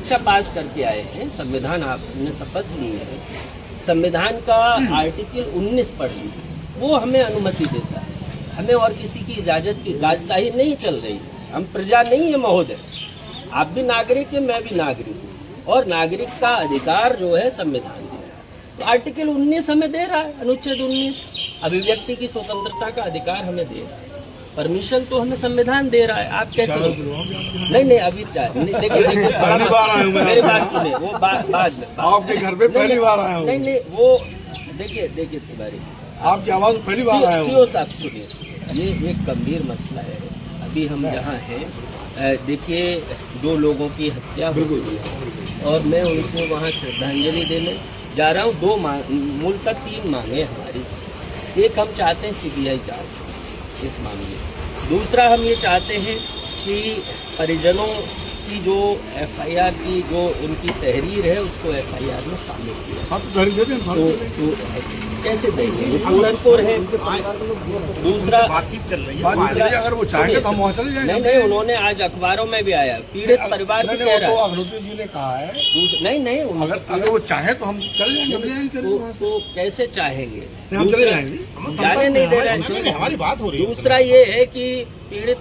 परीक्षा पास करके आए हैं, संविधान आपने शपथ ली है, संविधान का आर्टिकल 19 पढ़ ली, वो हमें अनुमति देता है। हमें और किसी की इजाजत की राजशाही नहीं चल रही है। हम प्रजा नहीं है महोदय, आप भी नागरिक है, मैं भी नागरिक हूँ, और नागरिक का अधिकार जो है संविधान दे रहा है। तो आर्टिकल 19 हमें दे रहा है, अनुच्छेद 19 अभिव्यक्ति की स्वतंत्रता का अधिकार हमें दे रहा है। परमिशन तो हमें संविधान दे रहा है, आप कैसे? नहीं अभी देखिए मेरी बात सुनिए, वो बाद में आपके घर पे पहली बार आया हूँ। नहीं वो देखिए तिवारी, आपकी आवाज पहली बार आया हूँ। सीओ साहब सुनिए, ये एक गंभीर मसला है। अभी हम जहाँ हैं, देखिए 2 लोगों की हत्या हो गई है और मैं उनको वहाँ श्रद्धांजलि देने जा रहा हूँ। 2 मूलतः 3 मांगे हमारी। एक, हम चाहते हैं CBI जांच इस मामले। दूसरा, हम ये चाहते हैं कि परिजनों की जो FIR की जो उनकी तहरीर है उसको FIR में शामिल किया। आप तो कैसे देंगे? वो पूरनपुर है। दूसरा, बातचीत चल रही है, अगर वो चाहेंगे तो हम वहाँ चले जाएंगे। नहीं उन्होंने आज अखबारों में भी आया, पीड़ित परिवार भी कह रहा है। अग्निहोत्री जी ने कहा है नहीं अगर वो चाहे तो हम चले जाएंगे। तो कैसे चाहेंगे? हम चले जाएंगे, जाने नहीं दे रहे। हमारी बात हो रही है। दूसरा ये है कि पीड़ित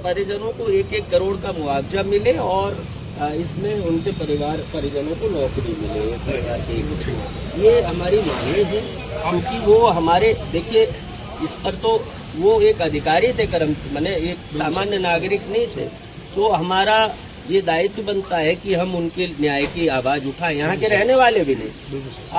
परिजनों को 1-1 करोड़ का मुआवजा मिले और इसमें उनके परिजनों को नौकरी मिले। ये हमारी मांगे हैं, क्योंकि वो हमारे, देखिए इस पर तो वो एक अधिकारी थे, माने एक सामान्य नागरिक नहीं थे। तो हमारा ये दायित्व बनता है कि हम उनके न्याय की आवाज उठाएं। यहाँ के रहने वाले भी नहीं।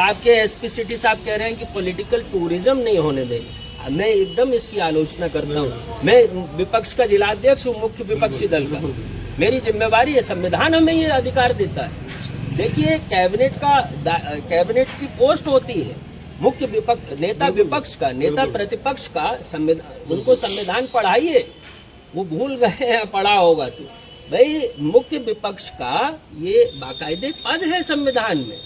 आपके SP सिटी साहब कह रहे हैं कि पॉलिटिकल टूरिज्म नहीं होने देंगे। मैं एकदम इसकी आलोचना करता हूँ। मैं विपक्ष का जिलाध्यक्ष हूँ, मुख्य विपक्षी दल का। मेरी जिम्मेवारी है, संविधान हमें ये अधिकार देता है। देखिए कैबिनेट की पोस्ट होती है, मुख्य नेता विपक्ष का, नेता प्रतिपक्ष का। उनको संविधान पढ़ाइए, वो भूल गए हैं, पढ़ा होगा तो। भाई मुख्य विपक्ष का ये बाकायदे पद है संविधान में,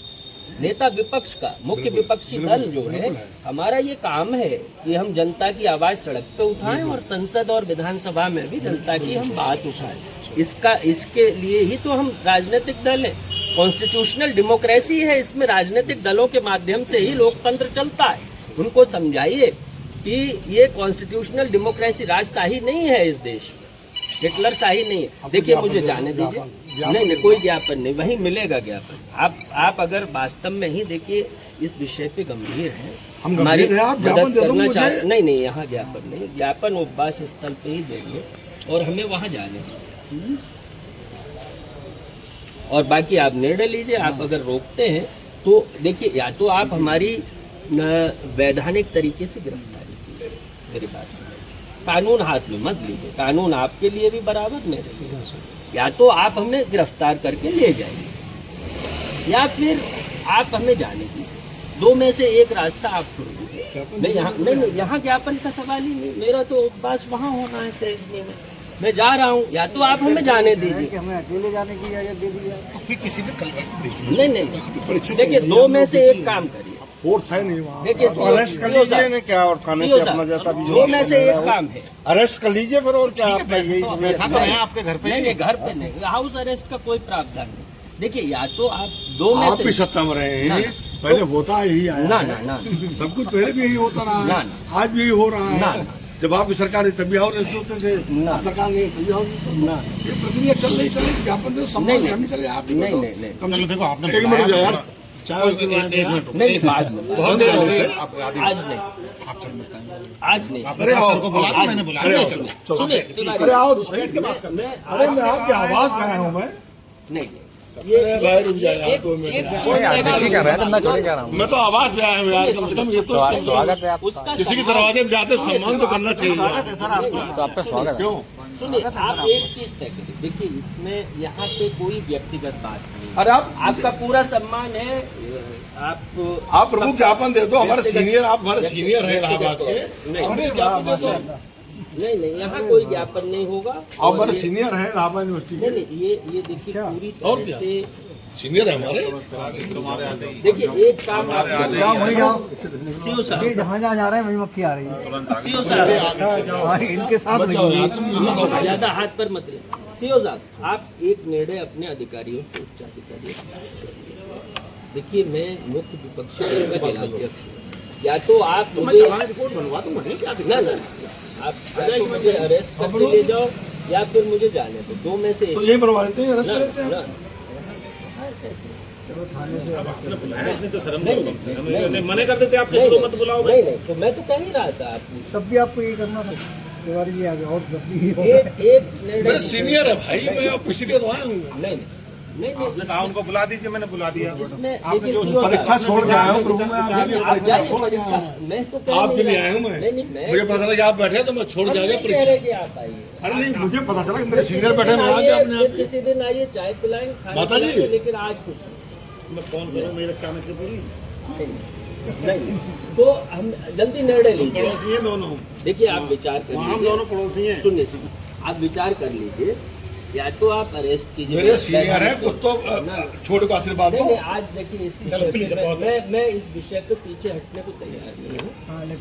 नेता विपक्ष का। मुख्य विपक्षी दल जो है, हमारा ये काम है कि हम जनता की आवाज सड़क पे उठाएं और संसद और विधानसभा में भी जनता की हम बात उठाएं। इसके लिए ही तो हम राजनीतिक दल हैं। कॉन्स्टिट्यूशनल डेमोक्रेसी है, इसमें राजनीतिक दलों के माध्यम से ही लोकतंत्र चलता है। उनको समझाइए कि ये कॉन्स्टिट्यूशनल डेमोक्रेसी राजशाही नहीं है इस देश में, हिटलर शाही नहीं है। देखिए मुझे जाने दीजिए। नहीं कोई ज्ञापन नहीं, वहीं मिलेगा ज्ञापन। आप अगर वास्तव में ही देखिए इस विषय पे गंभीर है, हमारी मदद करना चाहते। नहीं यहाँ ज्ञापन नहीं, ज्ञापन उपवास स्थल पे ही देंगे और हमें वहाँ जाने दीजिए। और बाकी आप निर्णय लीजिए। आप अगर रोकते हैं तो देखिए, या तो आप हमारी वैधानिक तरीके से गिरफ्तारी कीजिए, मेरी बात से कानून हाथ में मत लीजिए। कानून आपके लिए भी बराबर मेरे लिए। या तो आप हमें गिरफ्तार करके ले जाइए या फिर आप हमें जाने दीजिए। 2 में से एक रास्ता आप चुनिए। मैं यहाँ ज्ञापन का सवाल ही नहीं, मेरा तो उपवास वहाँ होना है सहेजने में। मैं जा रहा हूँ, या तो आप हमें जाने दीजिए। हमें अकेले जाने की इजाजत दे दी जाए तो फिर किसी ने कल नहीं। देखिए 2 में से एक काम करिए। फोर्स है नहीं वहाँ। देखिए अरेस्ट कर लीजिए ना, क्या और थाने से अपना जैसा भी 2 में से एक काम है, अरेस्ट कर लीजिए फिर। और क्या आपका यही आपके घर पे? नहीं घर पे नहीं, हाउस अरेस्ट का कोई प्रावधान नहीं। देखिए या तो आप 2 में से भी सत्ता में रहे हैं, पहले होता यही आया ना सब कुछ पहले भी यही होता रहा है, आज भी यही हो रहा है। जब आपकी सरकार है तभी और ऐसे होते थे, सरकार नहीं तभी और ये प्रक्रिया चल रही ज्ञापन तो सम्मान हम चले। आप नहीं कम से देखो आपने 1 मिनट यार, नहीं बाद में, बहुत देर हो गई। आज नहीं। अरे को बुला, मैंने बुलाया। सुनिए अरे आओ बैठ के बात कर। अरे मैं आपकी आवाज में आया हूँ। मैं नहीं भाई रुक जाए तो मैं तो आवाज में आया हूँ यार। कम से कम ये तो स्वागत है आपका। किसी के दरवाजे में जाते सम्मान तो करना चाहिए। तो आपका स्वागत है। क्यों? सुनिए, आप एक चीज तय करिए। देखिए इसमें यहाँ पे कोई व्यक्तिगत बात नहीं। अरे आपका पूरा सम्मान है। आप प्रमुख ज्ञापन दे दो। हमारे सीनियर, आप हमारे सीनियर है इलाहाबाद के। हमें ज्ञापन दे दो। नहीं यहाँ कोई ज्ञापन नहीं होगा। आप हमारे सीनियर है इलाहाबाद यूनिवर्सिटी के। नहीं ये देखिए पूरी तरह से सीनियर है हमारे। देखिए एक काम आप सीओ साहब, जहाँ जहाँ जा रहे हैं वही मक्खी आ रही है। सीओ साहब इनके साथ ज्यादा हाथ पर मत ले। सीओ साहब, आप एक निर्णय अपने अधिकारियों से, उच्च अधिकारियों से। देखिए मैं मुख्य विपक्षी दल का जिलाध्यक्ष हूँ, या तो आप मुझे रिपोर्ट बनवा दूंगा, नहीं क्या ना आप या तो मुझे अरेस्ट करके ले जाओ या फिर मुझे जाने दो, दो में से एक। तो यही बनवा देते हैं, अरेस्ट कर देते हैं। ना, मना कर देते आप मत बुलाओ। नहीं नहीं, तो मैं तो कह ही रहा था आपको। तब भी आपको ये करना था तिवारी जी आगे, और जब भी एक निर्णय मेरे सीनियर है भाई, मैं ऑफिशियली तो आया हूँ। नहीं नहीं नहीं, कहा उनको बुला दीजिए, मैंने बुला दिया। इसमें देखिए सीओ परीक्षा छोड़ के आया हूँ प्रभु, मैं आपके लिए आप परीक्षा जाइए छोड़ के परीक्षा, आया हूँ। मैं तो कह आपके नहीं लिए रहा। आया हूँ मैं। नहीं मैं मुझे पता चला कि आप बैठे तो मैं छोड़ के आ गया कह परीक्षा। रहे कि आप आइए। अरे नहीं, मुझे पता चला कि मेरे सीनियर किसी बैठे दिन मैं आ आइए, गया अपने फिर आप। किसी दिन आइए, चाय पिलाएंगे, खाना माता जी। खिलाएंगे, लेकिन आज कुछ मैं फोन करूँ मेरे चाणक्य से पूरी नहीं। तो हम जल्दी निर्णय लीजिए। पड़ोसी हैं दोनों, देखिए आप विचार कर हम लीजिए, दोनों पड़ोसी हैं। सुनिए आप विचार कर लीजिए, या तो आप अरेस्ट कीजिए। मेरे सीनियर है, खुद तो छोटे को आशीर्वाद नहीं दो। नहीं, आज देखिए इस विषय पे मैं इस विषय पे पीछे हटने को तैयार नहीं हूँ।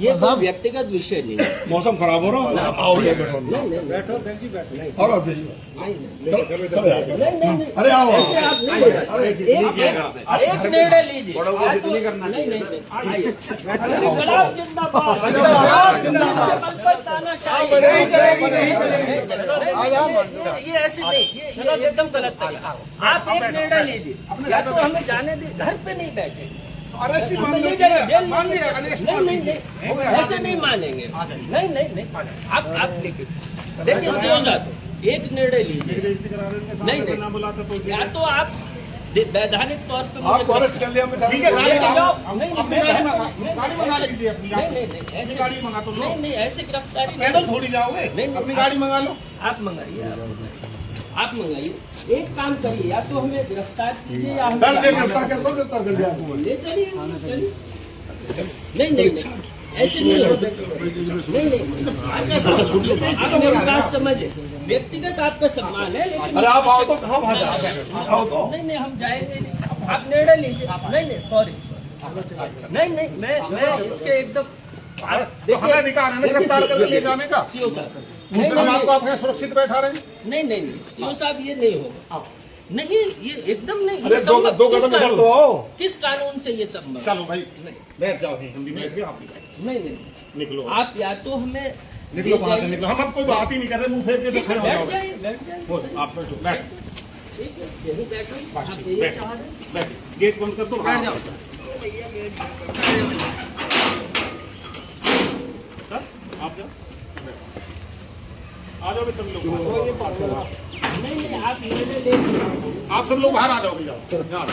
ये कोई व्यक्तिगत विषय नहीं है। मौसम खराब हो रहा है, आओ बैठो। नहीं नहीं बैठो, और नहीं चलो यार। नहीं, अरे आओ। ऐसे आप नहीं एक निर्णय लीजिए। नहीं नहीं, आइए। इनकलाब जिंदाबाद, ये ऐसे नहीं, ये एकदम गलत तरीका। आप एक निर्णय लीजिए, या तो हमें जाने दे, घर पे नहीं बैठे, हमें ले जाइए जेल। नहीं, ऐसे नहीं मानेंगे। नहीं, आप देखिए सीओ साहब, एक निर्णय लीजिए। नहीं, या तो आप वैधानिक तौर पे आपको अरेस्ट कर लिया, मैं ठीक है, गाड़ी लेके जाओ। नहीं, नहीं, गाड़ी मंगा लीजिए अपनी। ऐसे गाड़ी मंगा तो लो। नहीं, ऐसे गिरफ्तारी पैदल थोड़ी जाओगे, नहीं, अपनी गाड़ी मंगा लो। आप मंगाइए, आप मंगाइए। एक काम करिए, या तो हमें गिरफ्तार कीजिए या हम कर लिया, गिरफ्तार कर लो, गिरफ्तार कर लिया आपको। ले चलिए। नहीं, ऐसे नहीं होगा। नहीं, आप मेरी बात समझे, व्यक्तिगत आपका सम्मान है, लेकिन अरे आप आओ तो कहाँ भाग जाओ? आओ तो। नहीं, हम जाएंगे नहीं। आप निर्णय लीजिए। नहीं, सॉरी। नहीं, मैं इसके एकदम हमें अधिकार है ना गिरफ्तार करके ले जाने का। सीओ साहब, हम आपको अपने सुरक्षित बैठा रहे हैं। नहीं, सीओ साहब ये नहीं होगा। नहीं, ये एकदम नहीं। अरे ये दो संभव कदम किस इधर कानून तो से? आओ। किस कानून से ये संभव? चलो भाई बैठ जाओ, हम भी बैठ गए, आप भी बैठ। नहीं, निकलो, आप या तो हमें निकलो वहां से, निकलो। हम अब कोई बात ही नहीं कर रहे, मुंह फेर के तो खड़े हो बैठ जाओगे। जाइए। आप बैठो, बैठ ठीक है, यही बैठो। आप यही बैठ चाह रहे हैं? बैठ, गेट बंद कर दो, बैठ जाओ। सर आप जाओ, आ जाओगे सभी लोग। नहीं, आप निर्णय ले लीजिए। आप सब लोग बाहर आ जाओगे, जाओ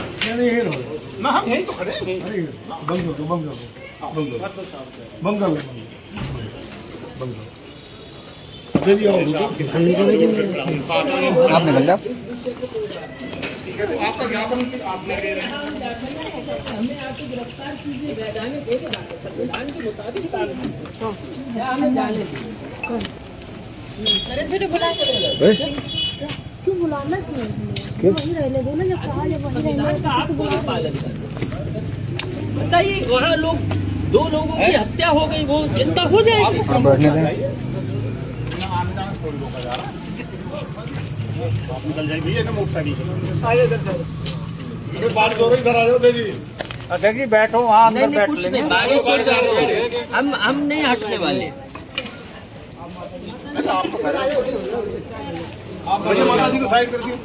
ना, हम यहीं तो खड़े हैं। बंद कर दो, बंद कर दो, बंद कर दो, बंद कर दो, बंद कर दो। अरे जी, आओ, रुको। आप निकल जाओ। ठीक है, तो आपका ज्ञापन आपने दे रहे हैं। हमें आपको गिरफ्तार कीजिए, वैधानिक संविधान के मुताबिक क्या हमें जाने दीजिए। क्यों बुलाना क्यों वहीं रहने दो ना, जब कहा जब वहीं रहने संविधान का आप क्यों पालन करते? बताइए, वहाँ लोग दो लोगों की हत्या हो गई, वो चिंता हो जाएगी। बैठने दें। आने जाने से थोड़ी रोका जा रहा है। आप निकल जाइए भैया ना मोटरसाइकिल से। बात करो, इधर आ जाओ देवी। अध्यक्ष जी बैठो, वहाँ नहीं, कुछ नहीं, बारिश हो जाए, हम नहीं हटने वाले। आप भैया माता जी को साइड कर दिए।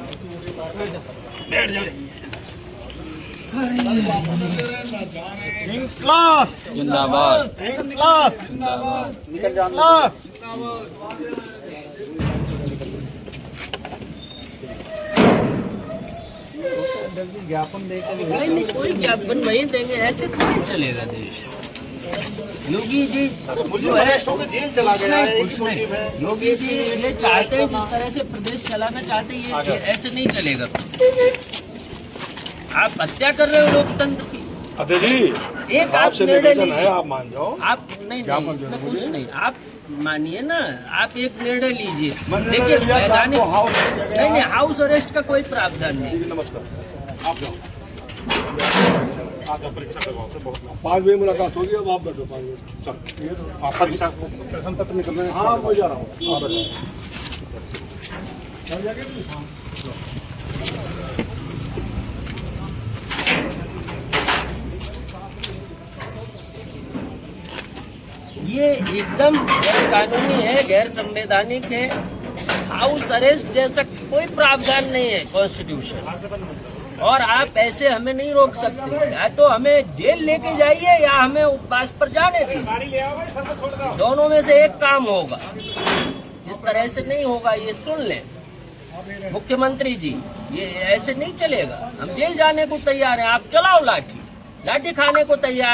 जिंदाबाद। ज्ञापन देकर नहीं, कोई ज्ञापन नहीं देंगे, ऐसे तो नहीं चलेगा देश। योगी जी जो है जेल चला कुछ गया है, नहीं, कुछ नहीं। योगी जी ये चाहते हैं, जिस तरह से प्रदेश चलाना चाहते हैं, ये ऐसे नहीं चलेगा। आप हत्या कर रहे हो लोकतंत्र की। अरे जी, एक आप आपसे निर्णय निवेदन है, लीजिए। आप मान जाओ। आप नहीं, इसमें कुछ नहीं, आप मानिए ना, आप एक निर्णय लीजिए। मैंने देखिए लिया था, वैधानिक आपको हाउस में नहीं, हाउस अरेस्ट का कोई प्रावधान नहीं। नमस्कार। आप जाओ आपका परीक्षा करवाओ से बहुत 5 बजे मुलाकात होगी, अब आप बैठो 5 बजे। चल आप परीक्षा प्रश्न पत्र निकल रहे हैं। हाँ मैं जा रहा हूँ, आप बैठो। ये एकदम गैर कानूनी है, गैर संवैधानिक है। हाउस अरेस्ट जैसा कोई प्रावधान नहीं है कॉन्स्टिट्यूशन, और आप ऐसे हमें नहीं रोक सकते। या तो हमें जेल लेके जाइए या हमें उपवास पर जाने दीजिए, दोनों में से एक काम होगा। इस तरह से नहीं होगा, ये सुन लें मुख्यमंत्री जी, ये ऐसे नहीं चलेगा। हम जेल जाने को तैयार हैं, आप चलाओ लाठी, लाठी खाने को तैयार।